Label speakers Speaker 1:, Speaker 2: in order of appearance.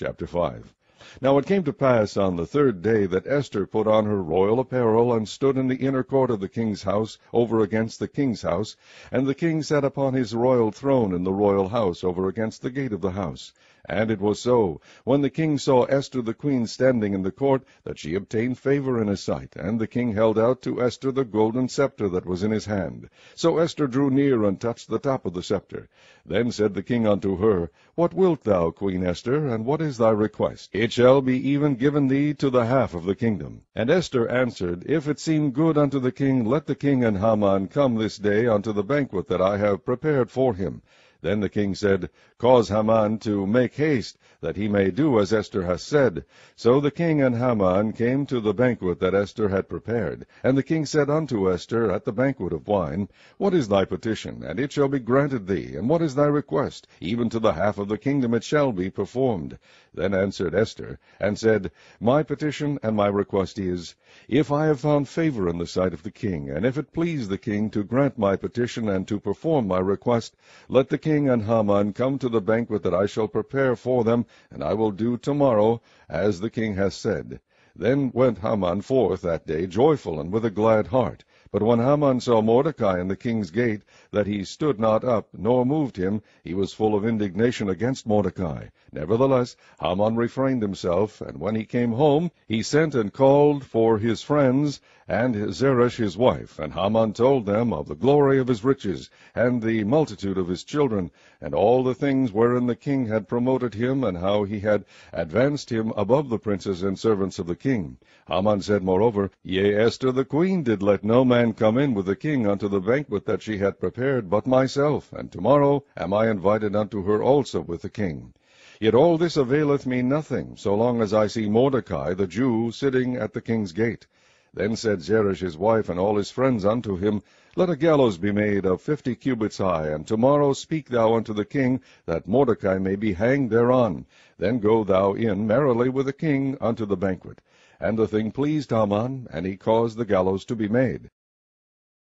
Speaker 1: Chapter 5. Now it came to pass on the third day that Esther put on her royal apparel, and stood in the inner court of the king's house, over against the king's house. And the king sat upon his royal throne in the royal house, over against the gate of the house. And it was so, when the king saw Esther the queen standing in the court, that she obtained favor in his sight. And the king held out to Esther the golden scepter that was in his hand. So Esther drew near, and touched the top of the scepter. Then said the king unto her, What wilt thou, Queen Esther, and what is thy request? It shall be even given thee to the half of the kingdom. And Esther answered, If it seem good unto the king, let the king and Haman come this day unto the banquet that I have prepared for him. Then the king said, Cause Haman to make haste, that he may do as Esther hath said. So the king and Haman came to the banquet that Esther had prepared. And the king said unto Esther at the banquet of wine, What is thy petition? And it shall be granted thee. And what is thy request? Even to the half of the kingdom it shall be performed. Then answered Esther, and said, My petition and my request is, If I have found favor in the sight of the king, and if it please the king to grant my petition and to perform my request, let the king and Haman come to the banquet that I shall prepare for them, and I will do tomorrow as the king hath said. Then went Haman forth that day joyful and with a glad heart. But when Haman saw Mordecai in the king's gate, that he stood not up, nor moved him, he was full of indignation against Mordecai. Nevertheless, Haman refrained himself, and when he came home, he sent and called for his friends, and Zeresh his wife. And Haman told them of the glory of his riches, and the multitude of his children, and all the things wherein the king had promoted him, and how he had advanced him above the princes and servants of the king. Haman said moreover, Yea, Esther the queen did let no man come in with the king unto the banquet that she had prepared, but myself, and tomorrow am I invited unto her also with the king. Yet all this availeth me nothing, so long as I see Mordecai the Jew sitting at the king's gate. Then said Zeresh his wife and all his friends unto him, Let a gallows be made of 50 cubits high, and tomorrow speak thou unto the king, that Mordecai may be hanged thereon. Then go thou in merrily with the king unto the banquet. And the thing pleased Haman, and he caused the gallows to be made.